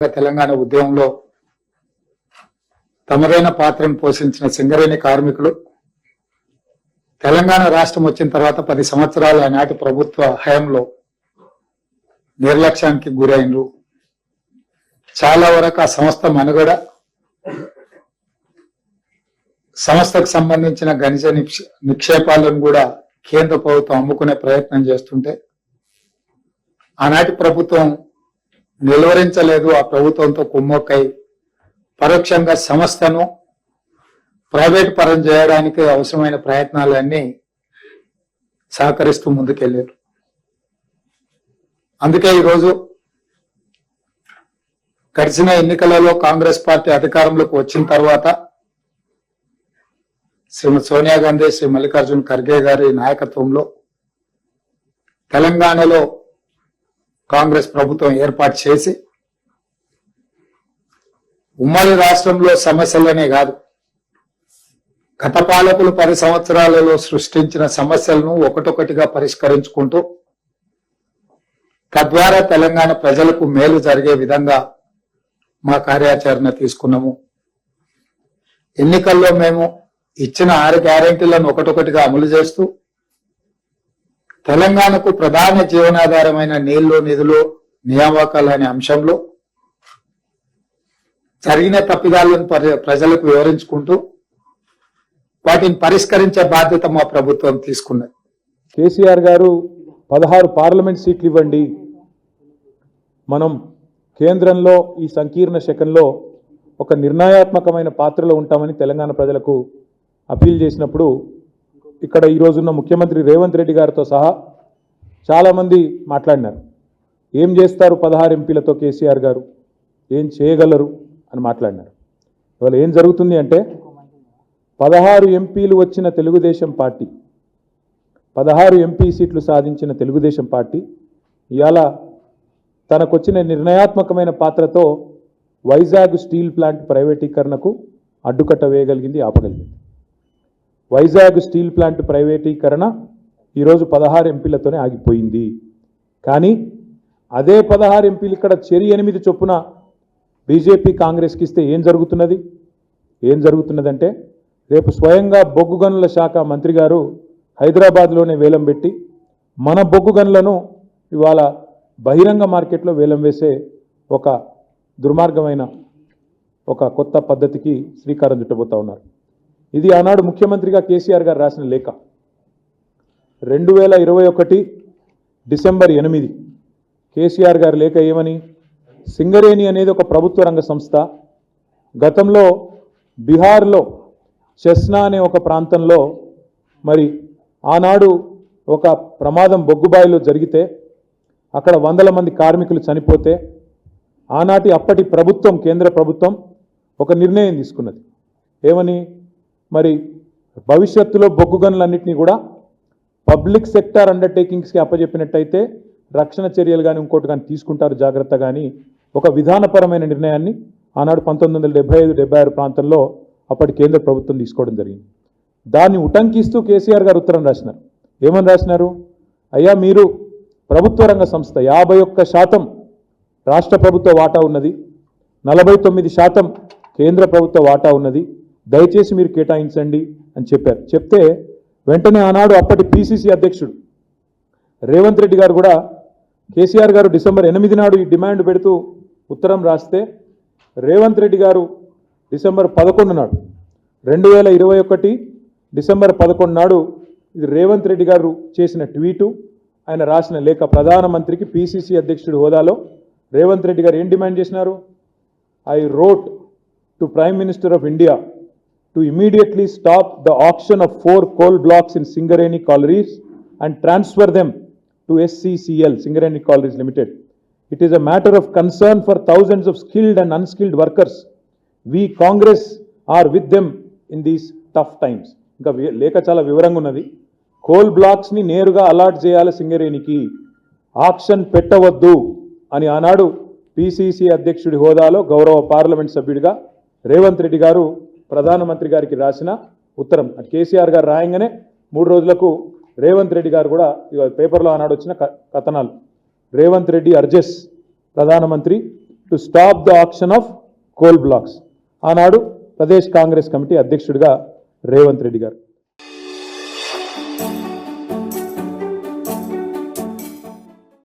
తెలంగాణ ఉద్యమంలో తమదైన పాత్రను పోషించిన సింగరేణి కార్మికులు తెలంగాణ రాష్ట్రం వచ్చిన తర్వాత 10 సంవత్సరాల నాటి ప్రభుత్వ హయాంలో నిర్లక్ష్యానికి గురైనరు. చాలా వరకు ఆ సంస్థ మనుగడ, సంస్థకు సంబంధించిన ఖనిజ నిక్షేపాలను కూడా కేంద్ర ప్రభుత్వం అమ్ముకునే ప్రయత్నం చేస్తుంటే ఆనాటి ప్రభుత్వం నిలువరించలేదు. ఆ ప్రభుత్వంతో కుమ్మక్కై పరోక్షంగా సంస్థను ప్రైవేట్ పరం చేయడానికి అవసరమైన ప్రయత్నాలన్నీ సహకరిస్తూ ముందుకెళ్లారు. అందుకే ఈరోజు గడిచిన ఎన్నికలలో కాంగ్రెస్ పార్టీ అధికారంలోకి వచ్చిన తర్వాత శ్రీమతి సోనియా గాంధీ, శ్రీ మల్లికార్జున్ ఖర్గే గారి నాయకత్వంలో తెలంగాణలో కాంగ్రెస్ ప్రభుత్వం ఏర్పాటు చేసి ఉమ్మడి రాష్ట్రంలో సమస్యలనే కాదు, గత పాలకులు 10 సంవత్సరాలలో సృష్టించిన సమస్యలను ఒకటొకటిగా పరిష్కరించుకుంటూ తద్వారా తెలంగాణ ప్రజలకు మేలు జరిగే విధంగా మా కార్యాచరణ తీసుకున్నాము. ఎన్నికల్లో మేము ఇచ్చిన 6 గ్యారెంటీలను ఒకటొకటిగా అమలు చేస్తూ తెలంగాణకు ప్రధాన జీవనాధారమైన నీళ్లు, నిధులు, నియామకాలు అనే అంశంలో జరిగిన తప్పిదాలను ప్రజలకు వివరించుకుంటూ వాటిని పరిష్కరించే బాధ్యత మా ప్రభుత్వం తీసుకున్నది. కేసీఆర్ గారు 16 పార్లమెంట్ సీట్లు ఇవ్వండి, మనం కేంద్రంలో ఈ సంకీర్ణ శకంలో ఒక నిర్ణయాత్మకమైన పాత్రలో ఉంటామని తెలంగాణ ప్రజలకు అపీల్ చేసినప్పుడు ఇక్కడ ఈరోజున్న ముఖ్యమంత్రి రేవంత్ రెడ్డి గారితో సహా చాలామంది మాట్లాడినారు. ఏం చేస్తారు 16 ఎంపీలతో కేసీఆర్ గారు, ఏం చేయగలరు అని మాట్లాడినారు. ఇవాళ ఏం జరుగుతుంది అంటే 16 ఎంపీలు వచ్చిన తెలుగుదేశం పార్టీ, 16 ఎంపీ సీట్లు సాధించిన తెలుగుదేశం పార్టీ ఇవాళ తనకొచ్చిన నిర్ణయాత్మకమైన పాత్రతో వైజాగ్ స్టీల్ ప్లాంట్ ప్రైవేటీకరణకు అడ్డుకట్ట వేయగలిగింది, ఆపగలిగింది. వైజాగ్ స్టీల్ ప్లాంట్ ప్రైవేటీకరణ ఈరోజు 16 ఎంపీలతోనే ఆగిపోయింది. కానీ అదే 16 ఎంపీలు ఇక్కడ చెరి 8 చొప్పున బీజేపీ కాంగ్రెస్కి ఇస్తే ఏం జరుగుతున్నదంటే రేపు స్వయంగా బొగ్గు గనుల శాఖ మంత్రి గారు హైదరాబాద్లోనే వేలం పెట్టి మన బొగ్గు గనులను ఇవాళ బహిరంగ మార్కెట్లో వేలం వేసే ఒక దుర్మార్గమైన ఒక కొత్త పద్ధతికి శ్రీకారం చుట్టబోతా ఉన్నారు. ఇది ఆనాడు ముఖ్యమంత్రిగా కేసీఆర్ గారు రాసిన లేఖ. 2021 డిసెంబర్ 8 కేసీఆర్ గారి లేఖ ఏమని, సింగరేణి అనేది ఒక ప్రభుత్వ రంగ సంస్థ. గతంలో బీహార్లో చెస్నా అనే ఒక ప్రాంతంలో మరి ఆనాడు ఒక ప్రమాదం బొగ్గుబాయిలో జరిగితే అక్కడ 100 మంది కార్మికులు చనిపోతే ఆనాటి అప్పటి ప్రభుత్వం, కేంద్ర ప్రభుత్వం ఒక నిర్ణయం తీసుకున్నది. ఏమని, మరి భవిష్యత్తులో బొగ్గు గనులన్నింటినీ కూడా పబ్లిక్ సెక్టార్ అండర్టేకింగ్స్కి అప్పచెప్పినట్టయితే రక్షణ చర్యలు కానీ ఇంకోటి కానీ తీసుకుంటారు జాగ్రత్త, కానీ ఒక విధానపరమైన నిర్ణయాన్ని ఆనాడు 1975-76 ప్రాంతంలో అప్పటి కేంద్ర ప్రభుత్వం తీసుకోవడం జరిగింది. దాన్ని ఉటంకిస్తూ కేసీఆర్ గారు ఉత్తరం రాసినారు. ఏమని రాసినారు, అయ్యా మీరు ప్రభుత్వ రంగ సంస్థ, 51% రాష్ట్ర ప్రభుత్వ వాటా ఉన్నది, 49% కేంద్ర ప్రభుత్వ వాటా ఉన్నది, దయచేసి మీరు కేటాయించండి అని చెప్పారు. చెప్తే వెంటనే ఆనాడు అప్పటి పిసిసి అధ్యక్షుడు రేవంత్ రెడ్డి గారు కూడా కేసీఆర్ గారు డిసెంబర్ 8 నాడు ఈ డిమాండ్ పెడుతూ ఉత్తరం రాస్తే రేవంత్ రెడ్డి గారు డిసెంబర్ 11 నాడు 2021 డిసెంబర్ 11 నాడు ఇది రేవంత్ రెడ్డి గారు చేసిన ట్వీటు, ఆయన రాసిన లేఖ. ప్రధానమంత్రికి పిసిసి అధ్యక్షుడి హోదాలో రేవంత్ రెడ్డి గారు ఏం డిమాండ్ చేసినారు, I wrote to prime minister of India to immediately stop the auction of 4 coal blocks in Singareni Collieries and transfer them to SCCL, Singareni Collieries Limited. It is a matter of concern for thousands of skilled and unskilled workers. We Congress are with them in these tough times. ఇంకా లేఖ చాలా వివరంగా ఉన్నది. Coal బ్లాక్స్ని నేరుగా allot చేయాలి సింగరేణికి, auction పెట్టవద్దు అని ఆనాడు పిసిసి అధ్యక్షుడి హోదాలో గౌరవ పార్లమెంట్ సభ్యుడిగా రేవంత్ రెడ్డి గారు ప్రధానమంత్రి గారికి రాసిన ఉత్తరం. కేసీఆర్ గారు రాయంగానే 3 రోజులకు రేవంత్ రెడ్డి గారు కూడా పేపర్లో ఆనాడు వచ్చిన కథనాలు, రేవంత్ రెడ్డి అర్జెస్ ప్రధానమంత్రి to stop the auction of coal blocks. ఆనాడు ప్రదేశ్ కాంగ్రెస్ కమిటీ అధ్యక్షుడిగా రేవంత్ రెడ్డి గారు.